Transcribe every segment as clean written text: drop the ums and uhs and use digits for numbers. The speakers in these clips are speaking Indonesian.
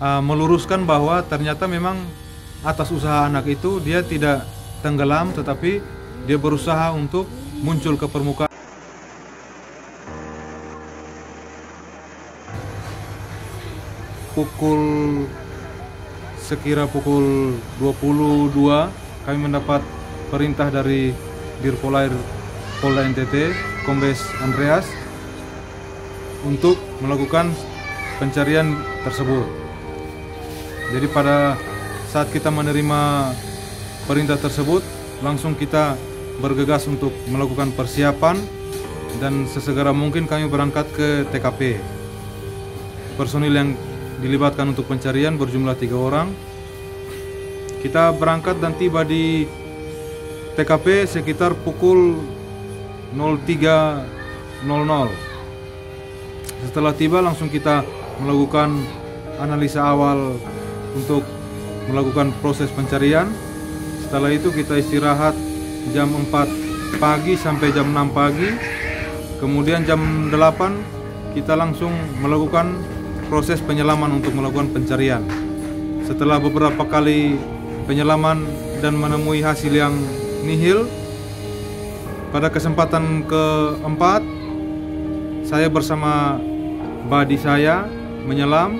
meluruskan bahwa ternyata memang atas usaha anak itu dia tidak tenggelam, tetapi dia berusaha untuk muncul ke permukaan. Sekira pukul 22 kami mendapat perintah dari Dirpolair Polda NTT, Kombes Andreas, untuk melakukan pencarian tersebut. Jadi pada saat kita menerima perintah tersebut, langsung kita bergegas untuk melakukan persiapan dan sesegera mungkin kami berangkat ke TKP. Personil yang dilibatkan untuk pencarian berjumlah 3 orang. Kita berangkat dan tiba di TKP sekitar pukul 03.00. Setelah tiba langsung kita melakukan analisa awal untuk melakukan proses pencarian. Setelah itu kita istirahat jam 4 pagi sampai jam 6 pagi. Kemudian jam 8 kita langsung melakukan proses penyelaman untuk melakukan pencarian. Setelah beberapa kali penyelaman dan menemui hasil yang nihil, pada kesempatan keempat saya bersama buddy saya menyelam.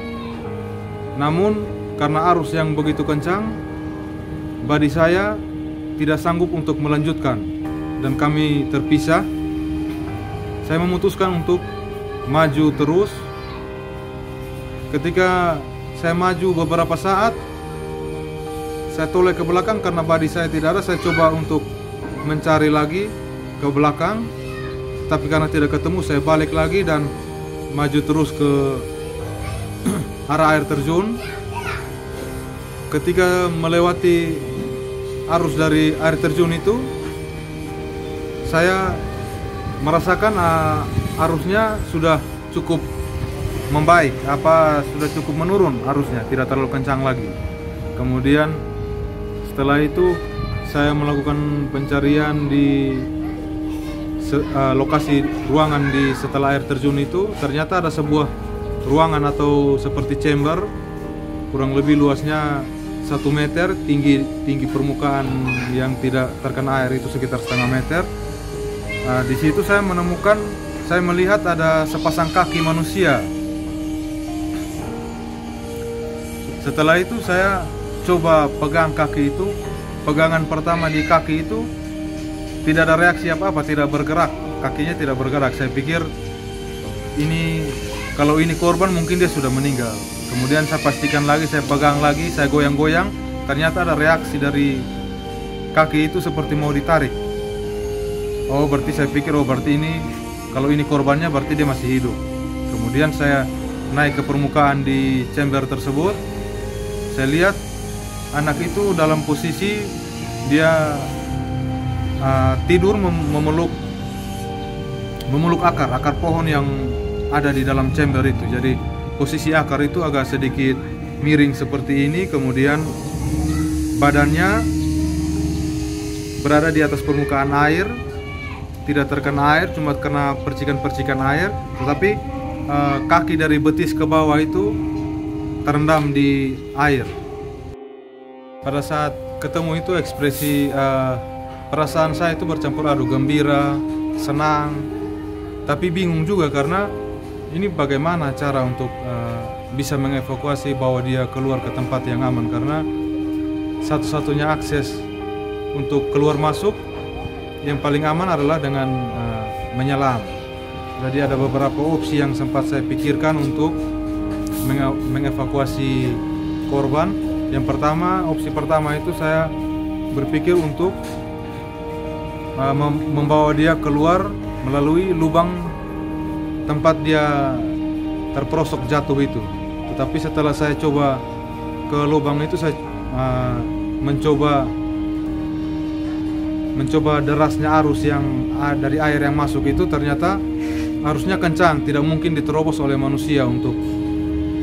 Namun karena arus yang begitu kencang, buddy saya tidak sanggup untuk melanjutkan dan kami terpisah. Saya memutuskan untuk maju terus. Ketika saya maju beberapa saat, saya toleh ke belakang karena buddy saya tidak ada. Saya coba untuk mencari lagi ke belakang, tapi karena tidak ketemu, saya balik lagi dan maju terus ke arah air terjun. Ketika melewati arus dari air terjun itu, saya merasakan arusnya sudah cukup membaik, sudah cukup menurun arusnya, tidak terlalu kencang lagi. Kemudian setelah itu saya melakukan pencarian di lokasi ruangan di setelah air terjun itu. Ternyata ada sebuah ruangan atau seperti chamber, kurang lebih luasnya 1 meter, tinggi permukaan yang tidak terkena air itu sekitar setengah meter. Di situ saya melihat ada sepasang kaki manusia. Setelah itu saya coba pegang kaki itu. Pegangan pertama di kaki itu tidak ada reaksi apa-apa, tidak bergerak, kakinya tidak bergerak. Saya pikir kalau ini korban mungkin dia sudah meninggal. Kemudian saya pastikan lagi, saya pegang lagi, saya goyang-goyang. Ternyata ada reaksi dari kaki itu seperti mau ditarik. Berarti saya pikir, berarti kalau ini korbannya berarti dia masih hidup. Kemudian saya naik ke permukaan di chamber tersebut. Saya lihat anak itu dalam posisi dia tidur memeluk akar pohon yang ada di dalam chamber itu. Jadi posisi akar itu agak sedikit miring seperti ini. Kemudian badannya berada di atas permukaan air, tidak terkena air, cuma kena percikan-percikan air. Tetapi kaki dari betis ke bawah itu terendam di air. Pada saat ketemu itu ekspresi perasaan saya itu bercampur aduk, gembira, senang, tapi bingung juga karena ini bagaimana cara untuk bisa mengevakuasi bahwa dia keluar ke tempat yang aman, karena satu-satunya akses untuk keluar masuk yang paling aman adalah dengan menyelam. Jadi ada beberapa opsi yang sempat saya pikirkan untuk mengevakuasi korban. Yang pertama, opsi pertama itu saya berpikir untuk membawa dia keluar melalui lubang tempat dia terperosok jatuh itu. Tetapi setelah saya coba ke lubang itu, saya mencoba derasnya arus yang dari air yang masuk itu. Ternyata arusnya kencang, tidak mungkin diterobos oleh manusia untuk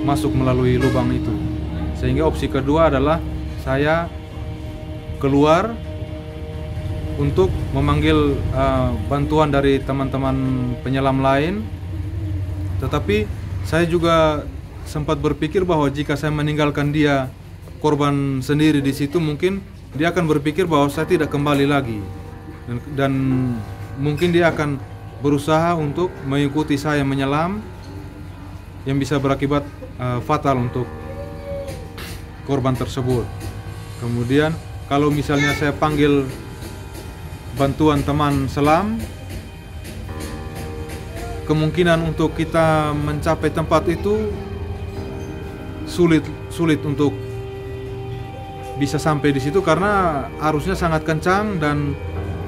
masuk melalui lubang itu. Sehingga opsi kedua adalah saya keluar untuk memanggil bantuan dari teman-teman penyelam lain. Tetapi saya juga sempat berpikir bahwa jika saya meninggalkan dia, korban sendiri di situ, mungkin dia akan berpikir bahwa saya tidak kembali lagi, dan mungkin dia akan berusaha untuk mengikuti saya menyelam, yang bisa berakibat fatal untuk korban tersebut. Kemudian kalau misalnya saya panggil bantuan teman selam, kemungkinan untuk kita mencapai tempat itu sulit untuk bisa sampai di situ karena arusnya sangat kencang dan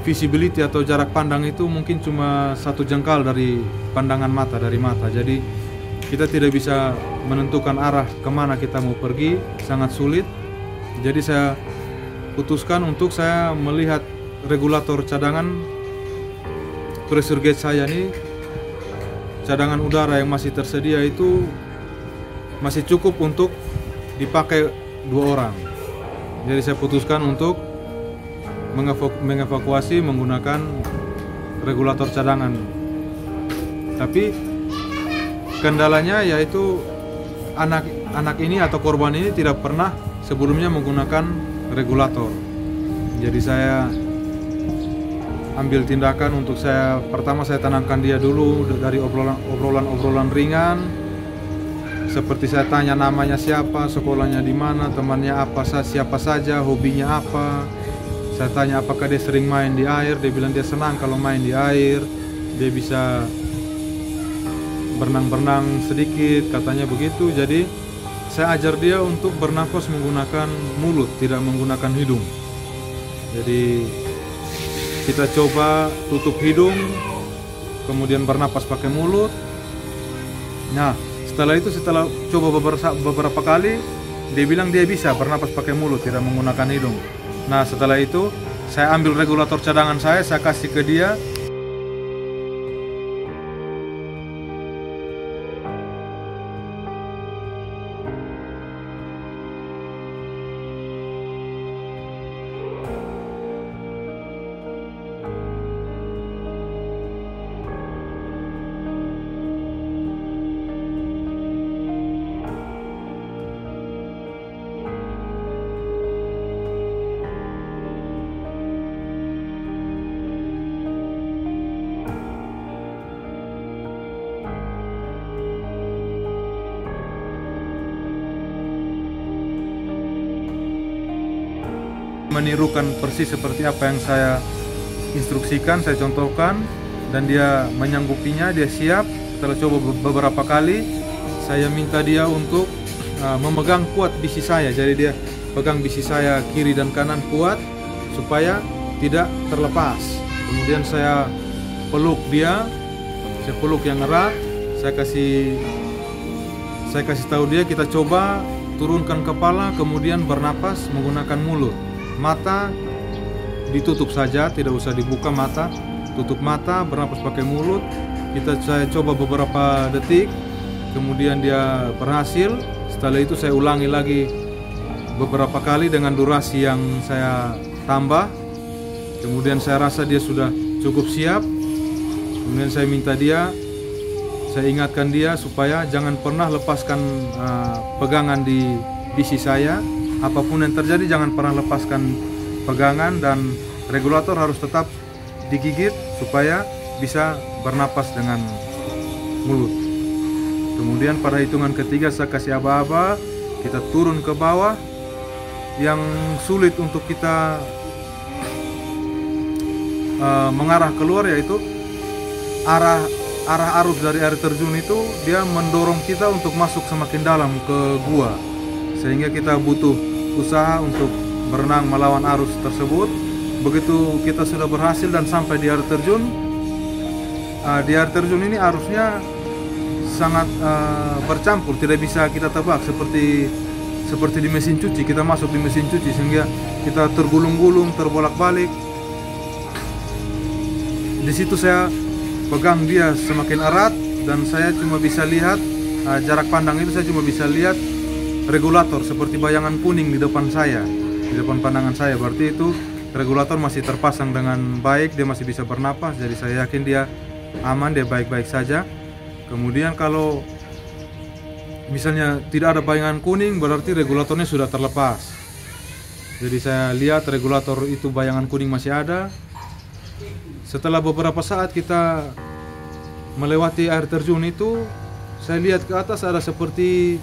visibility atau jarak pandang itu mungkin cuma 1 jengkal dari pandangan mata, dari mata. Jadi kita tidak bisa menentukan arah kemana kita mau pergi, sangat sulit. Jadi saya putuskan untuk saya melihat regulator cadangan pressure gauge saya ini, cadangan udara yang masih tersedia itu masih cukup untuk dipakai 2 orang. Jadi saya putuskan untuk mengevakuasi menggunakan regulator cadangan. Tapi kendalanya yaitu anak ini atau korban ini tidak pernah sebelumnya menggunakan regulator. Jadi saya ambil tindakan untuk pertama saya tenangkan dia dulu dari obrolan ringan. Seperti saya tanya namanya siapa, sekolahnya di mana, temannya apa, siapa saja, hobinya apa. Saya tanya apakah dia sering main di air, dia bilang dia senang kalau main di air. Dia bisa berenang-berenang sedikit, katanya begitu. Jadi saya ajar dia untuk bernafas menggunakan mulut, tidak menggunakan hidung. Jadi kita coba tutup hidung, kemudian bernapas pakai mulut. Nah, setelah coba beberapa kali, dia bilang dia bisa bernapas pakai mulut, tidak menggunakan hidung. Nah, setelah itu saya ambil regulator cadangan saya kasih ke dia. Menirukan persis seperti apa yang saya instruksikan, saya contohkan, dan dia menyanggupinya, dia siap. Setelah coba beberapa kali, saya minta dia untuk memegang kuat bisi saya. Jadi dia pegang bisi saya kiri dan kanan kuat supaya tidak terlepas. Kemudian saya peluk dia, saya peluk yang erat. Saya kasih tahu dia, kita coba turunkan kepala, kemudian bernapas menggunakan mulut. Mata ditutup saja, tidak usah dibuka mata. Tutup mata, bernapas pakai mulut. Saya coba beberapa detik, kemudian dia berhasil. Setelah itu saya ulangi lagi beberapa kali dengan durasi yang saya tambah. Kemudian saya rasa dia sudah cukup siap. Kemudian saya minta dia, saya ingatkan dia supaya jangan pernah lepaskan pegangan di bisi saya. Apapun yang terjadi jangan pernah lepaskan pegangan, dan regulator harus tetap digigit supaya bisa bernapas dengan mulut. Kemudian pada hitungan ketiga saya kasih aba-aba, kita turun ke bawah. Yang sulit untuk kita mengarah keluar yaitu arah arus dari air terjun itu, dia mendorong kita untuk masuk semakin dalam ke gua, sehingga kita butuh usaha untuk berenang melawan arus tersebut. Begitu kita sudah berhasil dan sampai di air terjun, ini arusnya sangat bercampur, tidak bisa kita tebak seperti di mesin cuci. Kita masuk di mesin cuci sehingga kita tergulung-gulung, terbolak-balik. Di situ saya pegang dia semakin erat, dan saya cuma bisa lihat jarak pandang itu, saya cuma bisa lihat regulator seperti bayangan kuning di depan saya, di depan pandangan saya. Berarti itu regulator masih terpasang dengan baik, dia masih bisa bernapas. Jadi saya yakin dia aman, dia baik-baik saja. Kemudian kalau misalnya tidak ada bayangan kuning, berarti regulatornya sudah terlepas. Jadi saya lihat regulator itu bayangan kuning masih ada. Setelah beberapa saat kita melewati air terjun itu, saya lihat ke atas ada seperti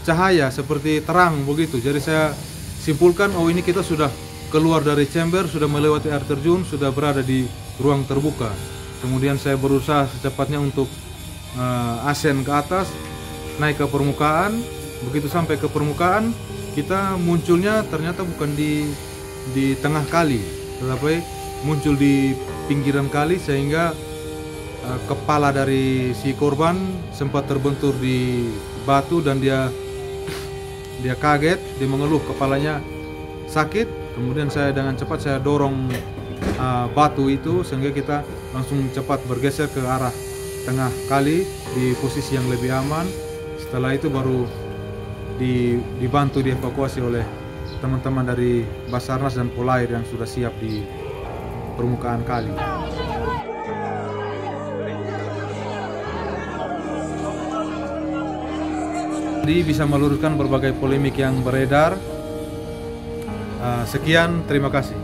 cahaya, seperti terang begitu. Jadi saya simpulkan, oh ini kita sudah keluar dari chamber, sudah melewati air terjun, sudah berada di ruang terbuka. Kemudian saya berusaha secepatnya untuk ascend ke atas, naik ke permukaan. Begitu sampai ke permukaan, kita munculnya ternyata bukan di tengah kali, tetapi muncul di pinggiran kali, sehingga kepala dari si korban sempat terbentur di batu dan dia kaget, dia mengeluh kepalanya sakit. Kemudian saya dengan cepat saya dorong batu itu sehingga kita langsung cepat bergeser ke arah tengah kali di posisi yang lebih aman. Setelah itu baru dibantu dievakuasi oleh teman-teman dari Basarnas dan Polair yang sudah siap di permukaan kali. Jadi bisa meluruskan berbagai polemik yang beredar. Sekian, terima kasih.